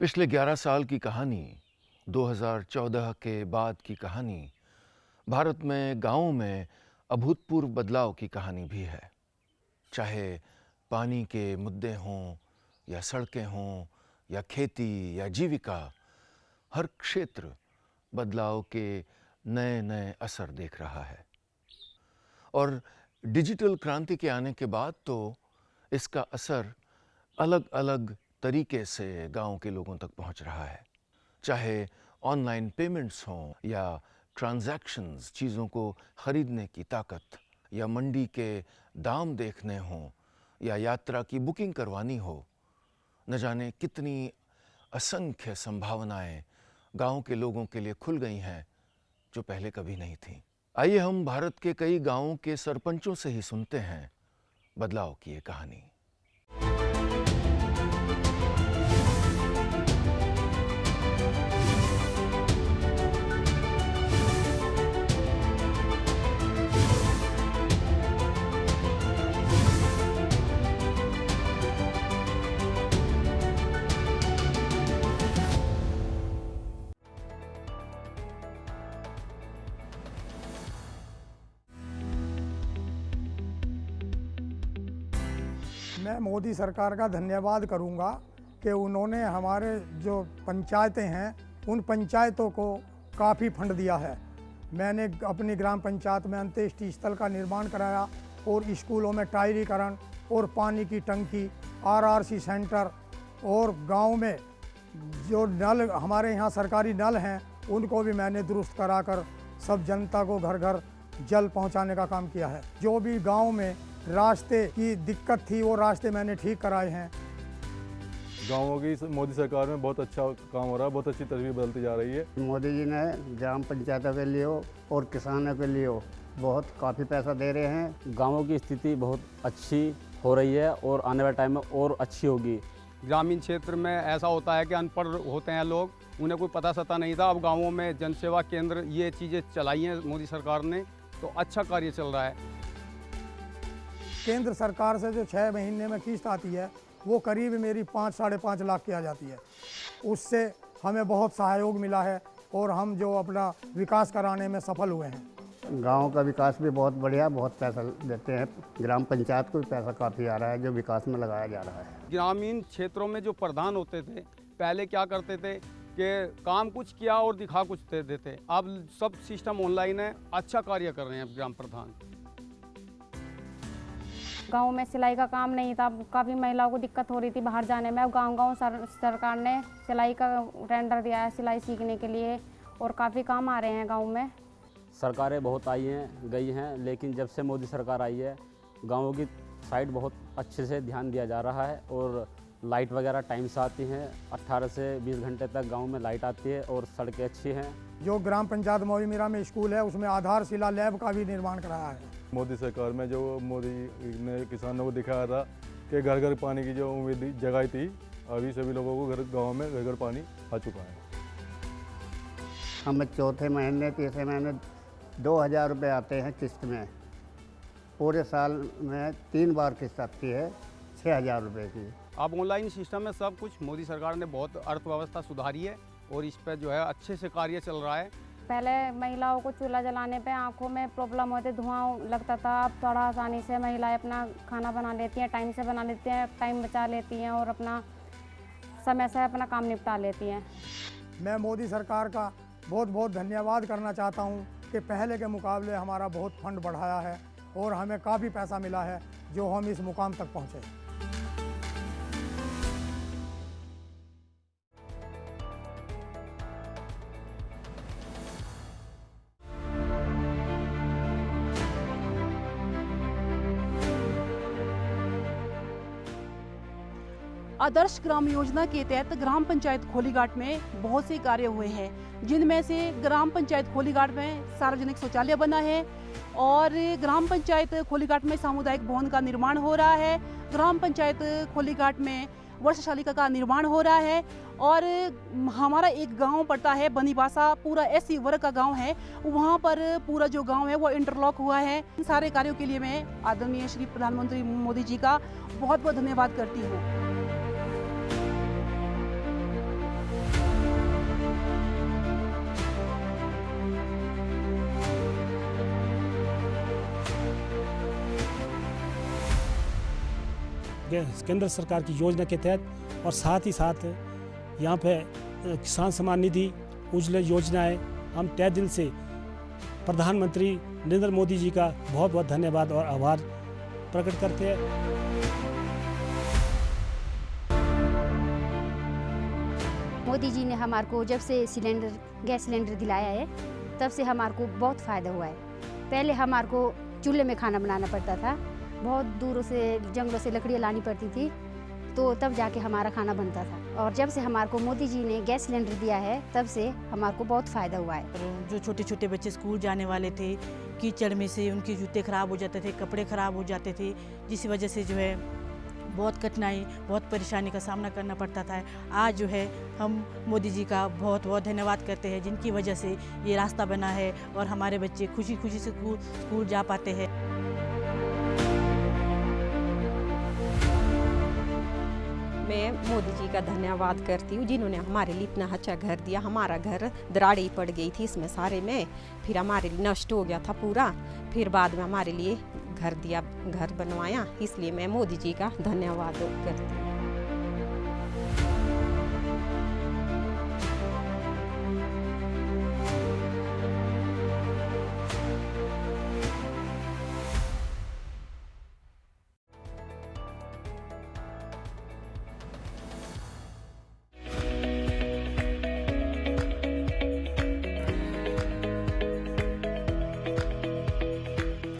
पिछले 11 साल की कहानी, 2014 के बाद की कहानी, भारत में गाँवों में अभूतपूर्व बदलाव की कहानी भी है। चाहे पानी के मुद्दे हों या सड़कें हों या खेती या जीविका, हर क्षेत्र बदलाव के नए-नए असर देख रहा है। और डिजिटल क्रांति के आने के बाद तो इसका असर अलग-अलग तरीके से गाँव के लोगों तक पहुंच रहा है। चाहे ऑनलाइन पेमेंट्स हों या ट्रांजैक्शंस, चीज़ों को खरीदने की ताकत, या मंडी के दाम देखने हों या यात्रा की बुकिंग करवानी हो, न जाने कितनी असंख्य संभावनाएं गाँव के लोगों के लिए खुल गई हैं जो पहले कभी नहीं थीं। आइए हम भारत के कई गाँवों के सरपंचों से ही सुनते हैं बदलाव की ये कहानी। मैं मोदी सरकार का धन्यवाद करूंगा कि उन्होंने हमारे जो पंचायतें हैं उन पंचायतों को काफ़ी फंड दिया है। मैंने अपनी ग्राम पंचायत में अंत्येष्टि स्थल का निर्माण कराया और स्कूलों में टायरीकरण और पानी की टंकी, आरआरसी सेंटर और गांव में जो नल हमारे यहाँ सरकारी नल हैं उनको भी मैंने दुरुस्त कराकर सब जनता को घर घर जल पहुँचाने का काम किया है। जो भी गाँव में रास्ते की दिक्कत थी वो रास्ते मैंने ठीक कराए हैं। गाँवों की मोदी सरकार में बहुत अच्छा काम हो रहा है, बहुत अच्छी तस्वीर बदलती जा रही है। मोदी जी ने ग्राम पंचायतों के लिए और किसानों के लिए बहुत काफ़ी पैसा दे रहे हैं। गाँवों की स्थिति बहुत अच्छी हो रही है और आने वाले टाइम में और अच्छी होगी। ग्रामीण क्षेत्र में ऐसा होता है कि अनपढ़ होते हैं लोग, उन्हें कोई पता सता नहीं था। अब गाँवों में जनसेवा केंद्र ये चीज़ें चलाई हैं मोदी सरकार ने, तो अच्छा कार्य चल रहा है। केंद्र सरकार से जो 6 महीने में किस्त आती है वो करीब मेरी 5-5.5 लाख की आ जाती है। उससे हमें बहुत सहयोग मिला है और हम जो अपना विकास कराने में सफल हुए हैं। गांव का विकास भी बहुत बढ़िया, बहुत पैसा देते हैं। ग्राम पंचायत को भी पैसा काफ़ी आ रहा है जो विकास में लगाया जा रहा है। ग्रामीण क्षेत्रों में जो प्रधान होते थे पहले क्या करते थे कि काम कुछ किया और दिखा कुछ दे देते। अब सब सिस्टम ऑनलाइन है, अच्छा कार्य कर रहे हैं ग्राम प्रधान। गांव में सिलाई का काम नहीं था, काफ़ी महिलाओं को दिक्कत हो रही थी बाहर जाने में। अब गांव-गांव सरकार ने सिलाई का टेंडर दिया है सिलाई सीखने के लिए और काफ़ी काम आ रहे हैं गांव में। सरकारें बहुत आई हैं गई हैं, लेकिन जब से मोदी सरकार आई है गाँवों की साइड बहुत अच्छे से ध्यान दिया जा रहा है और लाइट वगैरह टाइम से आती हैं। 18 से 20 घंटे तक गाँव में लाइट आती है और सड़कें अच्छी हैं। जो ग्राम पंचायत मौलीमीरा में स्कूल है उसमें आधारशिला लैब का भी निर्माण कराया है। मोदी सरकार में जो मोदी ने किसानों को दिखाया था कि घर घर पानी की जो उम्मीद जगाई थी, अभी सभी लोगों को गाँव में घर घर पानी आ चुका है। हमें चौथे महीने तीसरे महीने 2000 रुपये आते हैं किस्त में। पूरे साल में 3 बार किस्त आती है 6000 रुपये की। अब ऑनलाइन सिस्टम में सब कुछ मोदी सरकार ने बहुत अर्थव्यवस्था सुधारी है और इस पर जो है अच्छे से कार्य चल रहा है। पहले महिलाओं को चूल्हा जलाने पे आंखों में प्रॉब्लम होती, धुआं लगता था। अब थोड़ा आसानी से महिलाएं अपना खाना बना लेती हैं, टाइम से बना लेती हैं, टाइम बचा लेती हैं और अपना समय से अपना काम निपटा लेती हैं। मैं मोदी सरकार का बहुत बहुत धन्यवाद करना चाहता हूं कि पहले के मुकाबले हमारा बहुत फंड बढ़ाया है और हमें काफ़ी पैसा मिला है जो हम इस मुकाम तक पहुँचे। आदर्श ग्राम योजना के तहत ग्राम पंचायत खोलीघाट में बहुत से कार्य हुए हैं, जिनमें से ग्राम पंचायत खोलीघाट में सार्वजनिक शौचालय बना है और ग्राम पंचायत खोलीघाट में सामुदायिक भवन का निर्माण हो रहा है। ग्राम पंचायत खोलीघाट में वर्षशालिका का निर्माण हो रहा है और हमारा एक गांव पड़ता है बनीबासा, पूरा एससी वर्ग का गांव है। वहां पर पूरा जो गांव है वो इंटरलॉक हुआ है। इन सारे कार्यों के लिए मैं आदरणीय श्री प्रधानमंत्री मोदी जी का बहुत बहुत धन्यवाद करती हूँ। केंद्र सरकार की योजना के तहत, और साथ ही साथ यहाँ पे किसान सम्मान निधि, उज्ज्वला योजनाएं, हम तहे दिल से प्रधानमंत्री नरेंद्र मोदी जी का बहुत बहुत धन्यवाद और आभार प्रकट करते हैं। मोदी जी ने हमारे को जब से गैस सिलेंडर दिलाया है, तब से हमारे को बहुत फ़ायदा हुआ है। पहले हमारे को चूल्हे में खाना बनाना पड़ता था, बहुत दूरों से जंगलों से लकड़ियाँ लानी पड़ती थी, तो तब जाके हमारा खाना बनता था। और जब से हमारे को मोदी जी ने गैस सिलेंडर दिया है, तब से हमारे को बहुत फ़ायदा हुआ है। जो छोटे छोटे बच्चे स्कूल जाने वाले थे, कीचड़ में से उनके जूते ख़राब हो जाते थे, कपड़े ख़राब हो जाते थे, जिस वजह से जो है बहुत कठिनाई, बहुत परेशानी का सामना करना पड़ता था। आज जो है हम मोदी जी का बहुत बहुत धन्यवाद करते हैं, जिनकी वजह से ये रास्ता बना है और हमारे बच्चे खुशी खुशी से स्कूल जा पाते हैं। मैं मोदी जी का धन्यवाद करती हूँ, जिन्होंने हमारे लिए इतना अच्छा घर दिया। हमारा घर दराड़ी पड़ गई थी इसमें सारे में, फिर हमारे लिए नष्ट हो गया था पूरा, फिर बाद में हमारे लिए घर दिया, घर बनवाया। इसलिए मैं मोदी जी का धन्यवाद करती हूँ।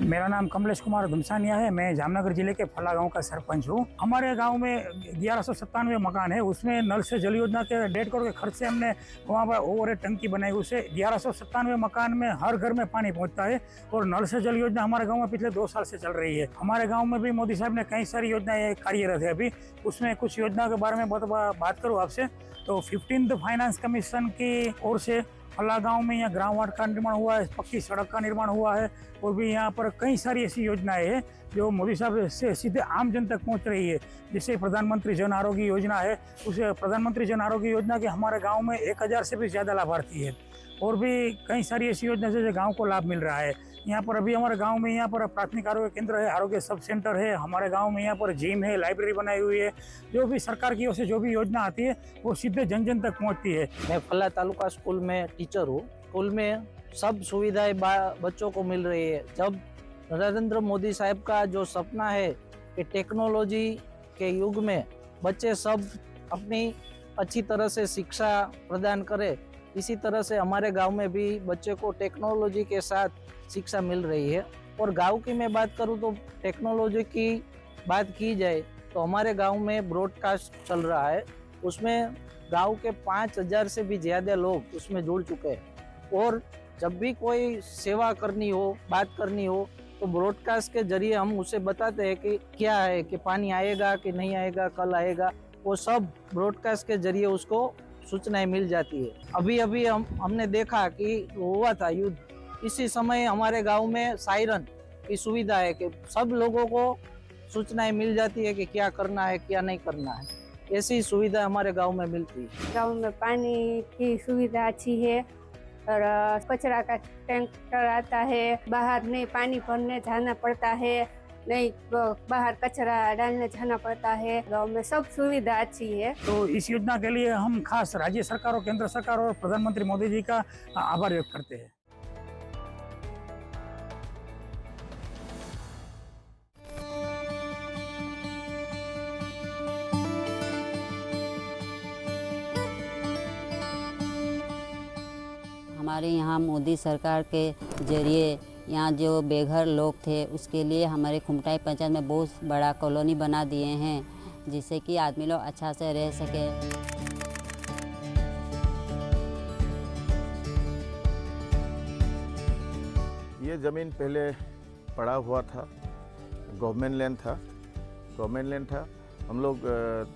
मेरा नाम कमलेश कुमार धुमसानिया है। मैं जामनगर जिले के फला गांव का सरपंच हूं। हमारे गांव में 1197 मकान है, उसमें नल से जल योजना के 1.5 करोड़ के खर्च से हमने वहां पर ओवर टंकी बनाई। उसे 1197 मकान में हर घर में पानी पहुंचता है और नल से जल योजना हमारे गाँव में पिछले 2 साल से चल रही है। हमारे गाँव में भी मोदी साहब ने कई सारी योजनाएं कार्यरत है अभी। उसमें कुछ योजना के बारे में बात करूँ आपसे, तो 15th फाइनेंस कमीशन की ओर से फला गांव में यहाँ ग्राम वार्ड का निर्माण हुआ है, पक्की सड़क का निर्माण हुआ है, और भी यहाँ पर कई सारी ऐसी योजनाएं हैं जो मोदी साहब से सीधे आम जन तक पहुँच रही है। जैसे प्रधानमंत्री जन आरोग्य योजना है, उस प्रधानमंत्री जन आरोग्य योजना के हमारे गांव में 1000 से भी ज़्यादा लाभार्थी है, और भी कई सारी ऐसी योजना से गाँव को लाभ मिल रहा है। यहाँ पर अभी हमारे गांव में यहाँ पर प्राथमिक आरोग्य केंद्र है, आरोग्य सब सेंटर है, हमारे गांव में यहाँ पर जिम है, लाइब्रेरी बनाई हुई है। जो भी सरकार की ओर से जो भी योजना आती है वो सीधे जन जन तक पहुँचती है। मैं फला तालुका स्कूल में टीचर हूँ। स्कूल में सब सुविधाएं बच्चों को मिल रही है। जब नरेंद्र मोदी साहब का जो सपना है कि टेक्नोलॉजी के युग में बच्चे सब अपनी अच्छी तरह से शिक्षा प्रदान करें, इसी तरह से हमारे गांव में भी बच्चे को टेक्नोलॉजी के साथ शिक्षा मिल रही है। और गांव की मैं बात करूं तो टेक्नोलॉजी की बात की जाए तो हमारे गांव में ब्रॉडकास्ट चल रहा है, उसमें गांव के 5000 से भी ज़्यादा लोग उसमें जुड़ चुके हैं। और जब भी कोई सेवा करनी हो, बात करनी हो, तो ब्रॉडकास्ट के जरिए हम उसे बताते हैं कि क्या है, कि पानी आएगा कि नहीं आएगा, कल आएगा, वो सब ब्रॉडकास्ट के जरिए उसको सूचनाएं मिल जाती है। अभी अभी हमने देखा कि हुआ था युद्ध, इसी समय हमारे गांव में सायरन की सुविधा है कि सब लोगों को सूचनाएं मिल जाती है कि क्या करना है, क्या नहीं करना है। ऐसी सुविधा हमारे गांव में मिलती है। गांव में पानी की सुविधा अच्छी है और कचरा का टैंकर आता है, बाहर नहीं पानी भरने जाना पड़ता है, नहीं बाहर कचरा डालने जाना पड़ता है। गांव में सब सुविधा अच्छी है। तो इस योजना के लिए हम खास राज्य सरकार और केंद्र सरकार और प्रधानमंत्री मोदी जी का आभार व्यक्त करते हैं। हमारे यहाँ मोदी सरकार के जरिए यहाँ जो बेघर लोग थे उसके लिए हमारे खुमटाई पंचायत में बहुत बड़ा कॉलोनी बना दिए हैं, जिससे कि आदमी लोग अच्छा से रह सके। ये ज़मीन पहले पड़ा हुआ था, गवर्नमेंट लैंड था। हम लोग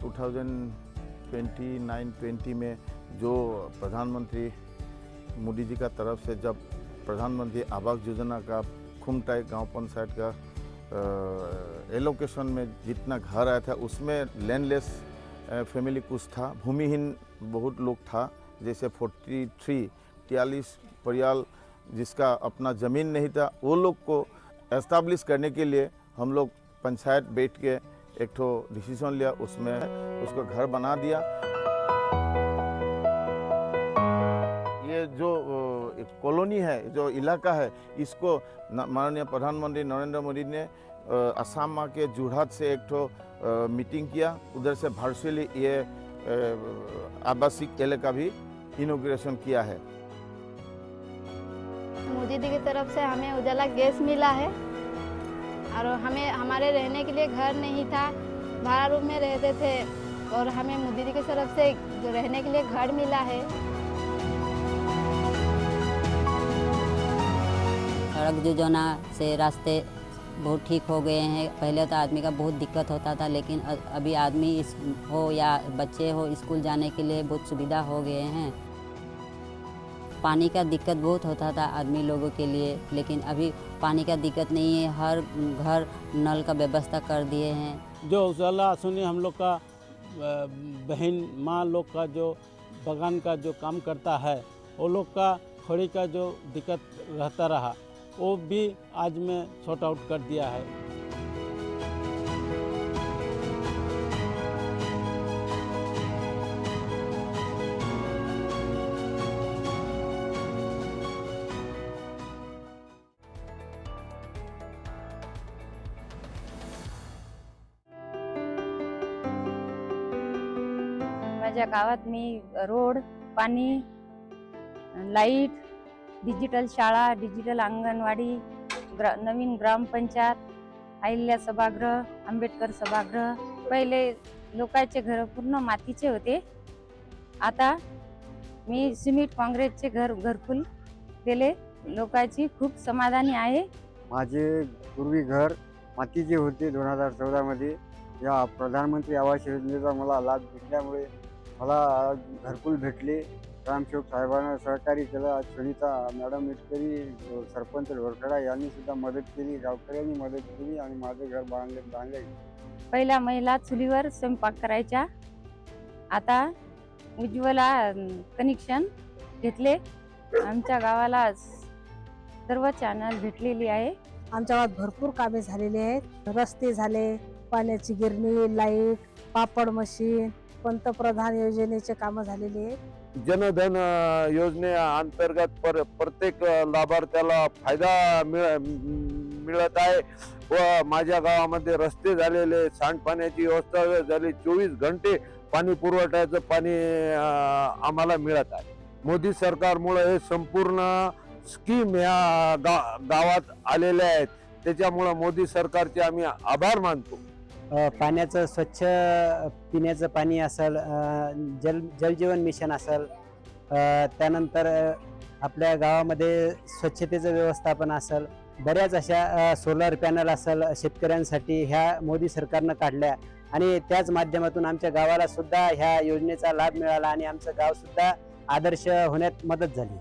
2019-20 में जो प्रधानमंत्री मोदी जी का तरफ से जब प्रधानमंत्री आवास योजना का खुमटाई गांव पंचायत का एलोकेशन में जितना घर आया था उसमें लैंडलेस फैमिली कुछ था, भूमिहीन बहुत लोग था, जैसे 43 परिवार जिसका अपना ज़मीन नहीं था, वो लोग को एस्टाब्लिश करने के लिए हम लोग पंचायत बैठ के एक ठो डिसीजन लिया, उसमें उसको घर बना दिया। ये जो कॉलोनी है, जो इलाका है, इसको माननीय प्रधानमंत्री नरेंद्र मोदी ने असम के जोरहाट से एक ठो मीटिंग किया, उधर से वर्चुअली ये आवासीय इलाका भी इनॉग्रेशन किया है। मोदी जी की तरफ से हमें उजाला गैस मिला है और हमें हमारे रहने के लिए घर नहीं था, भाड़ा रूम में रहते थे और हमें मोदी जी की तरफ से रहने के लिए घर मिला है। सड़क योजना से रास्ते बहुत ठीक हो गए हैं। पहले तो आदमी का बहुत दिक्कत होता था, लेकिन अभी आदमी हो या बच्चे हो स्कूल जाने के लिए बहुत सुविधा हो गए हैं। पानी का दिक्कत बहुत होता था आदमी लोगों के लिए, लेकिन अभी पानी का दिक्कत नहीं है, हर घर नल का व्यवस्था कर दिए हैं। जो उजाला सुनी हम लोग का बहन माँ लोग का जो बगान का जो काम करता है, वो लोग का खड़ी का जो दिक्कत रहता रहा, वो भी आज में सॉर्ट आउट कर दिया है। माझ्या गावात मी रोड, पाणी, लाईट, डिजिटल शाळा, डिजिटल अंगणवाडी, नवीन ग्रामपंचायत, अहिल्या सभागृह, आंबेडकर सभागृह। पहिले लोकांचे घर पूर्ण मातीचे होते, आता मी सिमेंट काँक्रीटचे घरकुल दिले, लोकांची खूप समाधानी आहे। माझे पूर्वी घर मातीचे होते 2014 मध्ये। या प्रधानमंत्री आवास योजनेचा मला लाभ भेटल्यामुळे मला घरकुल भेटले। ग्रामसेवक साहेबांना सहकार्य केलं। आज सुनीता मॅडम मिटकरी, सरपंच ढोरखेडा यांनी सुद्धा मदत केली, गावकऱ्यांनी मदत केली आणि माझे घर बांधले। पहिल्या महिला चुलीवर स्वयंपाक करायच्या, आता उज्ज्वला कनेक्शन घेतले। आमच्या गावाला सर्व चॅनल भेटलेली आहे। आमच्या गावात भरपूर कामे झालेली आहेत, रस्ते झाले, पाण्याची गिरणी, लाईट, पापड मशीन, पंतप्रधान योजनेचे कामं झालेली आहेत। जनधन योजनेअंतर्गत प्रत्येक लाभार्थ्याला फायदा मिळत आहे व माझ्या गावामध्ये रस्ते झालेले, सांडपाण्याची व्यवस्था झाली, 24 घंटे पाणी पुरवठ्याचं पाणी आम्हाला मिळत आहे। मोदी सरकारमुळे हे संपूर्ण स्कीम या गावात आलेल्या आहेत, त्याच्यामुळे मोदी सरकारचे आम्ही आभार मानतो। पाण्याचं स्वच्छ पिण्याचं पाणी असेल, जलजीवन मिशन असेल, त्यानंतर आपल्या गावामध्ये स्वच्छतेचं व्यवस्थापन असेल, बऱ्याच अशा सोलर पॅनल असेल शेतकऱ्यांसाठी ह्या मोदी सरकारनं काढल्या आणि त्याच माध्यमातून आमच्या गावाला सुद्धा ह्या योजनेचा लाभ मिळाला आणि आमचं गाव सुद्धा आदर्श होण्यात मदत झाली।